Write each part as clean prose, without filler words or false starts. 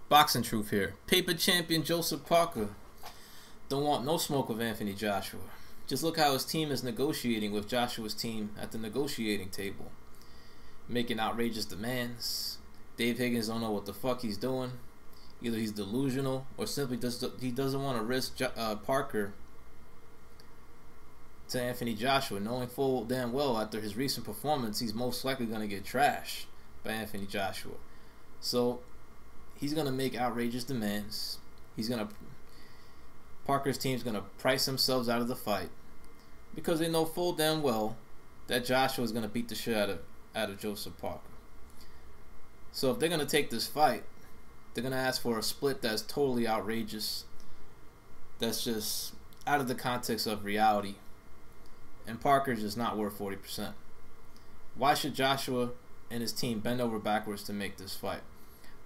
Boxing Truth here. Paper champion Joseph Parker don't want no smoke with Anthony Joshua. Just look how his team is negotiating with Joshua's team at the negotiating table. Making outrageous demands. Dave Higgins don't know what the fuck he's doing. Either he's delusional or simply he doesn't want to risk Parker to Anthony Joshua, knowing full damn well after his recent performance he's most likely going to get trashed by Anthony Joshua. So he's going to make outrageous demands. Parker's team's going to price themselves out of the fight because they know full damn well that Joshua is going to beat the shit out of Joseph Parker. So if they're going to take this fight, they're going to ask for a split that's totally outrageous, that's just out of the context of reality. And Parker's just not worth 40%. Why should Joshua and his team bend over backwards to make this fight?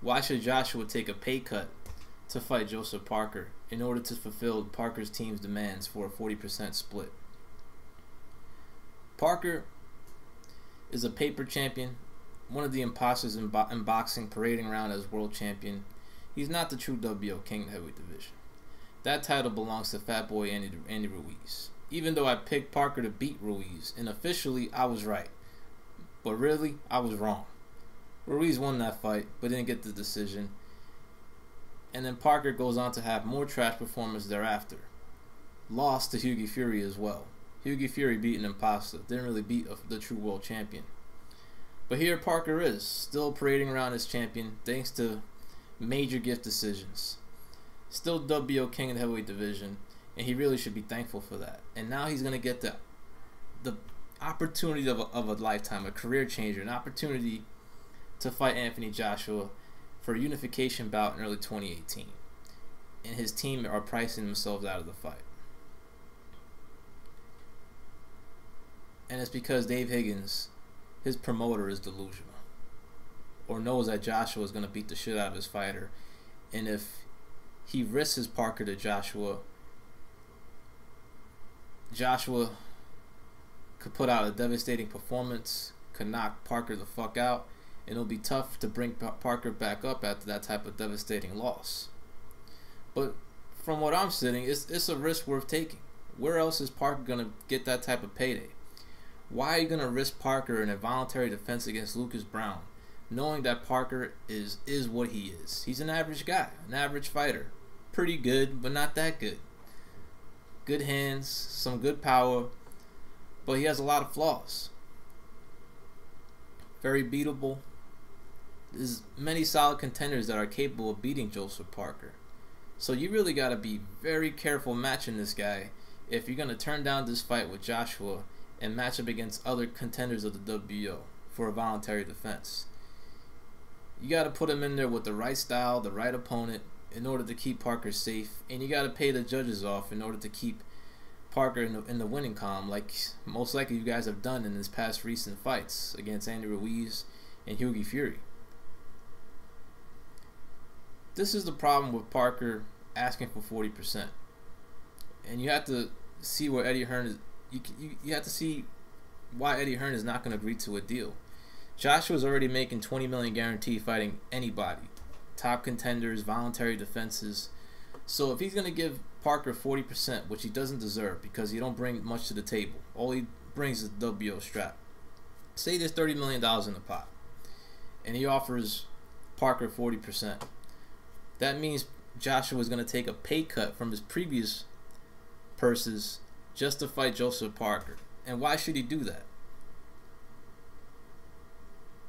Why should Joshua take a pay cut to fight Joseph Parker in order to fulfill Parker's team's demands for a 40% split? Parker is a paper champion, one of the imposters in boxing, parading around as world champion. He's not the true WBO king of the heavyweight division. That title belongs to Fat Boy Andy Ruiz. Even though I picked Parker to beat Ruiz, and officially I was right, but really I was wrong. Ruiz won that fight, but didn't get the decision. And then Parker goes on to have more trash performances thereafter. Lost to Hughie Fury as well. Hughie Fury beat an imposter, didn't really beat the true world champion. But here Parker is, still parading around as champion thanks to major gift decisions. Still WBO king of the heavyweight division, and he really should be thankful for that. And now he's going to get the opportunity of a lifetime, a career changer, an opportunity to fight Anthony Joshua for a unification bout in early 2018. And his team are pricing themselves out of the fight. And it's because Dave Higgins, his promoter, is delusional, or knows that Joshua is going to beat the shit out of his fighter. And if he risks his Parker to Joshua could put out a devastating performance, could knock Parker the fuck out, and it'll be tough to bring Parker back up after that type of devastating loss. But from what I'm sitting, it's a risk worth taking. Where else is Parker going to get that type of payday? Why are you going to risk Parker in a voluntary defense against Lucas Brown, knowing that Parker is what he is? He's an average guy, an average fighter. Pretty good, but not that good. Good hands, some good power, but he has a lot of flaws. Very beatable. There's many solid contenders that are capable of beating Joseph Parker. So you really got to be very careful matching this guy if you're going to turn down this fight with Joshua and match up against other contenders of the WBO for a voluntary defense. You got to put him in there with the right style, the right opponent, in order to keep Parker safe, and you got to pay the judges off in order to keep Parker in the winning column, like most likely you guys have done in his past recent fights against Andy Ruiz and Hughie Fury. This is the problem with Parker asking for 40%, and you have to see where Eddie Hearn is. You have to see why Eddie Hearn is not going to agree to a deal. Joshua's already making $20 million guaranteed fighting anybody. Top contenders, voluntary defenses. So if he's going to give Parker 40%, which he doesn't deserve because he don't bring much to the table, all he brings is the WBO strap. Say there's $30 million in the pot, and he offers Parker 40%. That means Joshua is going to take a pay cut from his previous purses just to fight Joseph Parker. And why should he do that?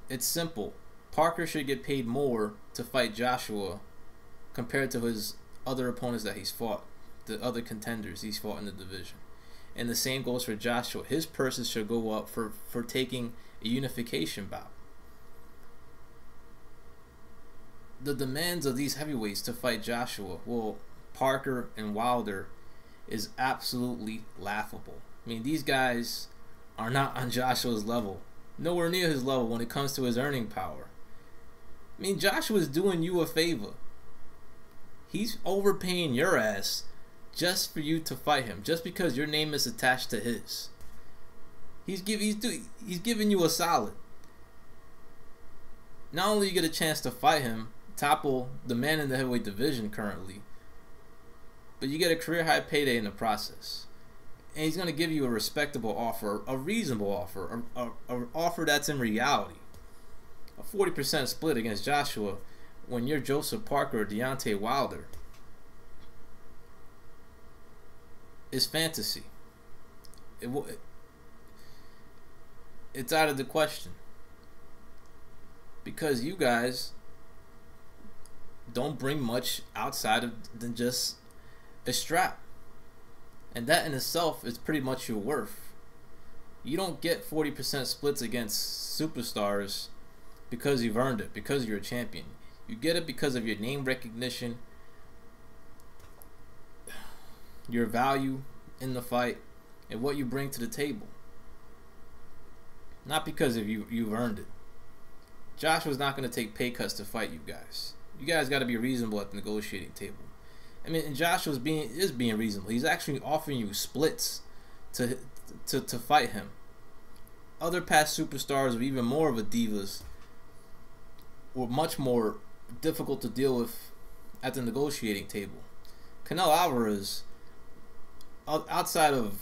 It's simple. Parker should get paid more to fight Joshua compared to his other opponents that he's fought, the other contenders he's fought in the division. And the same goes for Joshua. His purses should go up for taking a unification bout. The demands of these heavyweights to fight Joshua, well, Parker and Wilder, is absolutely laughable. I mean, these guys are not on Joshua's level. Nowhere near his level when it comes to his earning power. I mean, Joshua's doing you a favor. He's overpaying your ass just for you to fight him, just because your name is attached to his. He's giving you a solid. Not only you get a chance to fight him, topple the man in the heavyweight division currently, but you get a career high payday in the process. And he's going to give you a respectable offer, a reasonable offer, a offer that's in reality. A 40% split against Joshua when you're Joseph Parker or Deontay Wilder is fantasy. It's out of the question. Because you guys don't bring much outside of than just a strap. And that in itself is pretty much your worth. You don't get 40% splits against superstars because you've earned it, because you're a champion. You get it because of your name recognition, your value in the fight, and what you bring to the table. Not because of you've earned it. Joshua's not going to take pay cuts to fight you guys. You guys got to be reasonable at the negotiating table. I mean, and Joshua's being reasonable. He's actually offering you splits to fight him. Other past superstars with even more of a divas were much more difficult to deal with at the negotiating table. Canelo Alvarez, outside of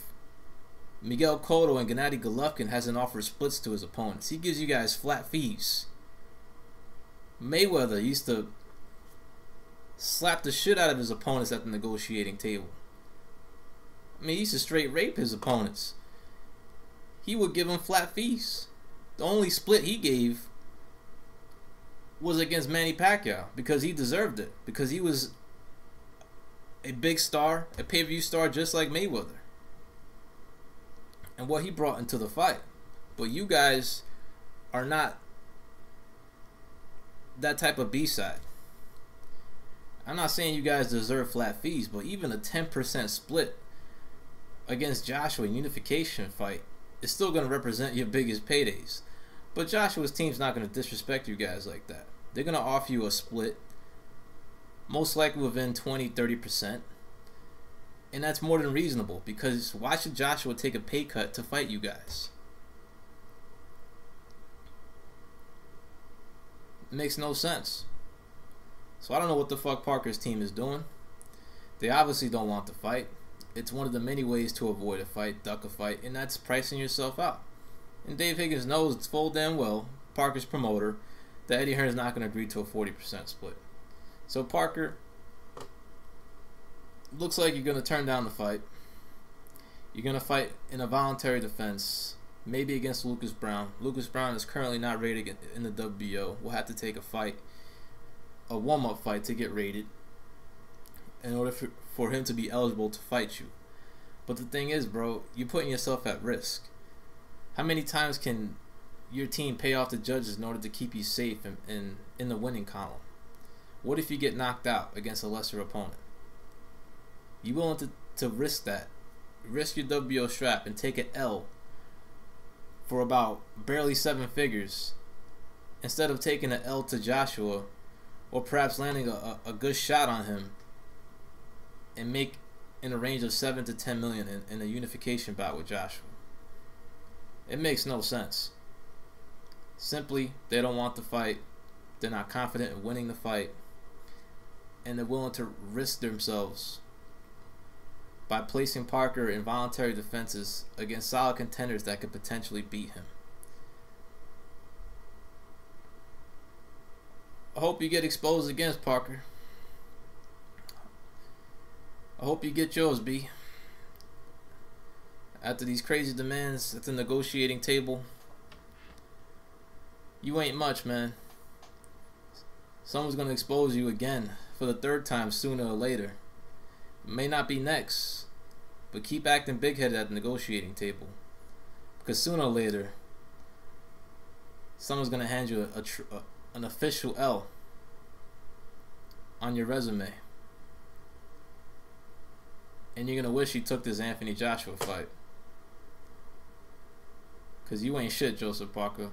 Miguel Cotto and Gennady Golovkin, hasn't offered splits to his opponents. He gives you guys flat fees. Mayweather used to slap the shit out of his opponents at the negotiating table. I mean, he used to straight rape his opponents. He would give them flat fees. The only split he gave was against Manny Pacquiao because he deserved it. Because he was a big star, a pay-per-view star just like Mayweather. And what he brought into the fight. But you guys are not that type of B-side. I'm not saying you guys deserve flat fees, but even a 10% split against Joshua in unification fight is still going to represent your biggest paydays. But Joshua's team's not going to disrespect you guys like that. They're going to offer you a split, most likely within 20-30%. And that's more than reasonable, because why should Joshua take a pay cut to fight you guys? It makes no sense. So I don't know what the fuck Parker's team is doing. They obviously don't want the fight. It's one of the many ways to avoid a fight, duck a fight, and that's pricing yourself out. And Dave Higgins knows it's full damn well, Parker's promoter, that Eddie Hearn's not going to agree to a 40% split. So Parker, looks like you're going to turn down the fight. You're going to fight in a voluntary defense, maybe against Lucas Brown. Lucas Brown is currently not rated in the WBO. We'll have to take a fight, a warm-up fight, to get rated in order for him to be eligible to fight you. But the thing is, bro, you're putting yourself at risk. How many times can your team pay off the judges in order to keep you safe in the winning column? What if you get knocked out against a lesser opponent? You willing to risk that? Risk your WBO strap and take an L for about barely 7 figures instead of taking an L to Joshua, or perhaps landing a good shot on him and make in a range of 7 to 10 million in a unification bout with Joshua? It makes no sense. Simply, they don't want the fight. They're not confident in winning the fight, and they're willing to risk themselves by placing Parker in voluntary defenses against solid contenders that could potentially beat him. I hope you get exposed against Parker. I hope you get yours, B. After these crazy demands at the negotiating table, you ain't much, man. Someone's going to expose you again for the 3rd time sooner or later. It may not be next, but keep acting big-headed at the negotiating table, because sooner or later, someone's going to hand you an official L on your resume. And you're going to wish you took this Anthony Joshua fight. Because you ain't shit, Joseph Parker.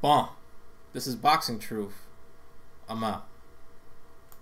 Bomb. This is Boxing Truth. I'm out.